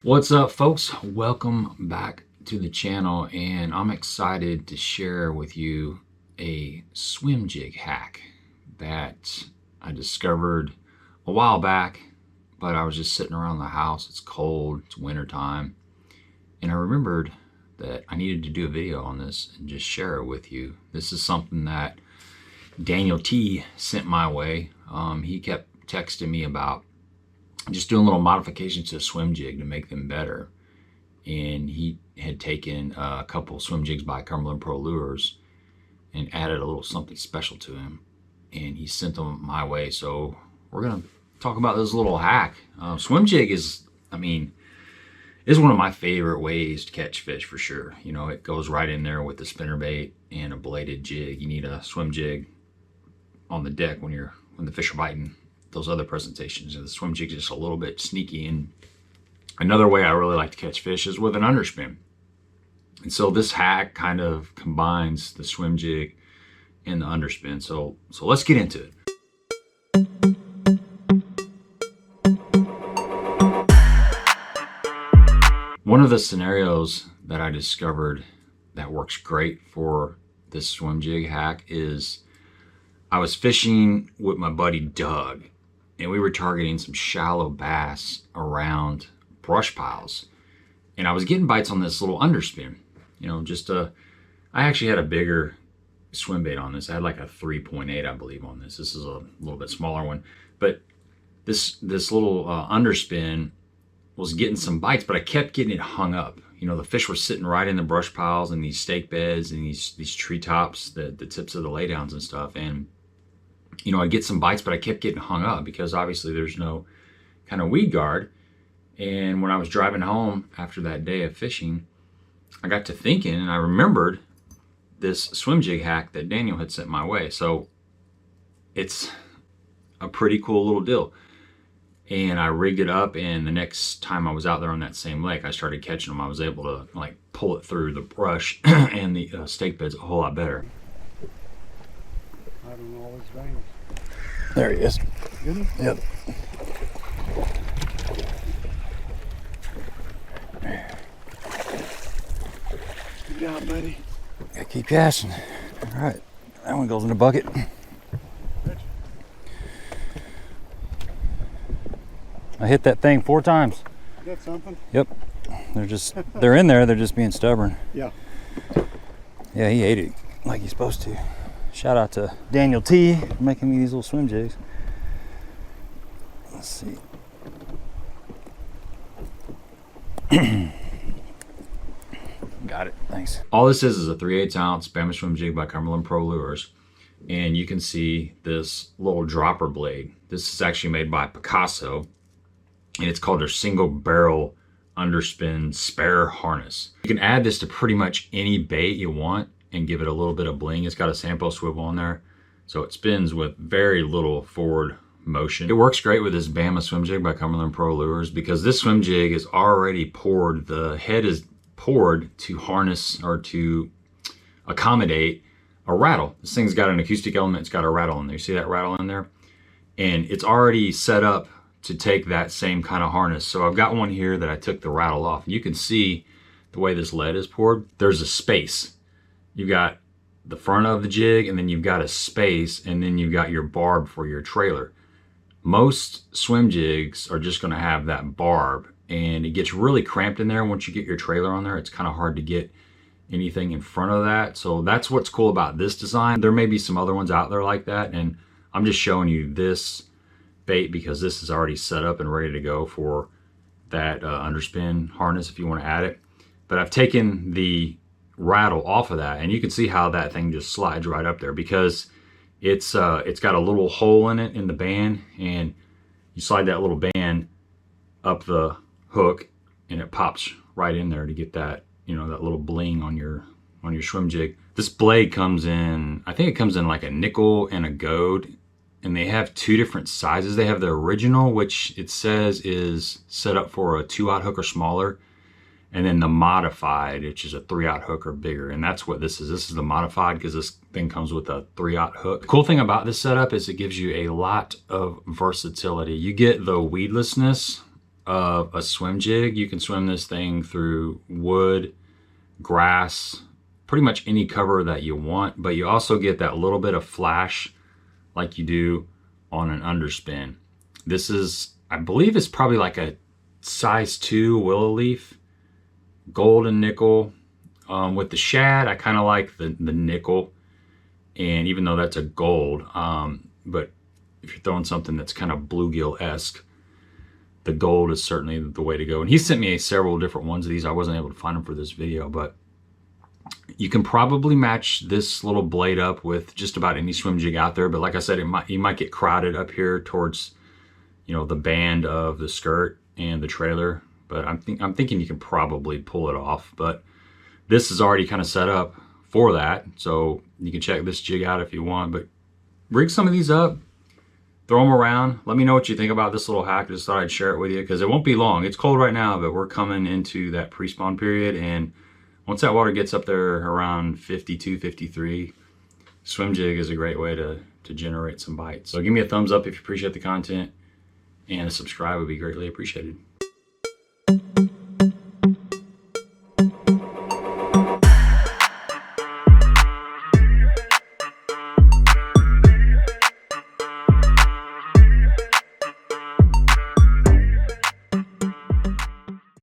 What's up, folks? Welcome back to the channel, and I'm excited to share with you a swim jig hack that I discovered a while back, but I was just sitting around the house. It's cold, it's winter time, and I remembered that I needed to do a video on this and just share it with you. This is something that Daniel T sent my way. He kept texting me about just doing little modifications to a swim jig to make them better. And he had taken a couple swim jigs by Cumberland Pro Lures and added a little something special to them. And he sent them my way. So we're gonna talk about this little hack. Swim jig is one of my favorite ways to catch fish for sure. You know, it goes right in there with the spinnerbait and a bladed jig. You need a swim jig on the deck when the fish are biting. Those other presentations, and the swim jig is just a little bit sneaky. And another way I really like to catch fish is with an underspin. And so this hack kind of combines the swim jig and the underspin. So let's get into it. One of the scenarios that I discovered that works great for this swim jig hack is I was fishing with my buddy Doug, and we were targeting some shallow bass around brush piles. And I was getting bites on this little underspin. You know, I actually had a bigger swim bait on this. I had like a 3.8, I believe, on this. This is a little bit smaller one. But this little underspin was getting some bites, but I kept getting it hung up. You know, the fish were sitting right in the brush piles and these stake beds and these treetops, the tips of the laydowns and stuff. And you know, I'd get some bites, but I kept getting hung up because obviously there's no kind of weed guard. And when I was driving home after that day of fishing, I got to thinking, and I remembered this swim jig hack that Daniel had sent my way. So it's a pretty cool little deal. And I rigged it up, and the next time I was out there on that same lake, I started catching them. I was able to like pull it through the brush and the stake beds a whole lot better. I don't know all his veins. There he is. Get him? Yep. Good job, buddy. Gotta keep casting. All right, that one goes in the bucket. I hit that thing 4 times. Is that something? Yep. They're in there, they're just being stubborn. Yeah. Yeah, he ate it like he's supposed to. Shout out to Daniel T for making me these little swim jigs. Let's see. Got it, thanks. All this is a 3/8 ounce Bama swim jig by Cumberland Pro Lures. And you can see this little dropper blade. This is actually made by Picasso, and it's called their single barrel underspin spare harness. You can add this to pretty much any bait you want and give it a little bit of bling. It's got a Sampo swivel on there, so it spins with very little forward motion. It works great with this Bama swim jig by Cumberland Pro Lures because this swim jig is already poured. The head is poured to harness or to accommodate a rattle. This thing's got an acoustic element. It's got a rattle in there. You see that rattle in there? And it's already set up to take that same kind of harness. So I've got one here that I took the rattle off. You can see the way this lead is poured. There's a space. You've got the front of the jig, and then you've got a space, and then you've got your barb for your trailer. Most swim jigs are just going to have that barb, and it gets really cramped in there once you get your trailer on there. It's kind of hard to get anything in front of that. So that's what's cool about this design. There may be some other ones out there like that, and I'm just showing you this bait because this is already set up and ready to go for that underspin harness if you want to add it. But I've taken the rattle off of that, and you can see how that thing just slides right up there because it's got a little hole in it in the band, and you slide that little band up the hook and it pops right in there to get that, you know, that little bling on your swim jig. This blade comes in, I think it comes in like a nickel and a gold, and they have 2 different sizes. They have the original, which it says is set up for a 2/0 hook or smaller, and then the modified, which is a 3/0 hook or bigger. And that's what this is. This is the modified because this thing comes with a 3/0 hook. The cool thing about this setup is it gives you a lot of versatility. You get the weedlessness of a swim jig. You can swim this thing through wood, grass, pretty much any cover that you want, but you also get that little bit of flash like you do on an underspin. This is, I believe it's probably like a size 2 willow leaf, gold and nickel. With the shad, I kind of like the nickel, and even though that's a gold, but if you're throwing something that's kind of bluegill-esque, the gold is certainly the way to go. And he sent me several different ones of these. I wasn't able to find them for this video, but you can probably match this little blade up with just about any swim jig out there. But like I said, you might get crowded up here towards, you know, the band of the skirt and the trailer. But I'm thinking you can probably pull it off. But this is already kind of set up for that, so you can check this jig out if you want. But rig some of these up, throw them around. Let me know what you think about this little hack. I just thought I'd share it with you because it won't be long. It's cold right now, but we're coming into that pre-spawn period, and once that water gets up there around 52, 53, swim jig is a great way to generate some bites. So give me a thumbs up if you appreciate the content, and a subscribe would be greatly appreciated.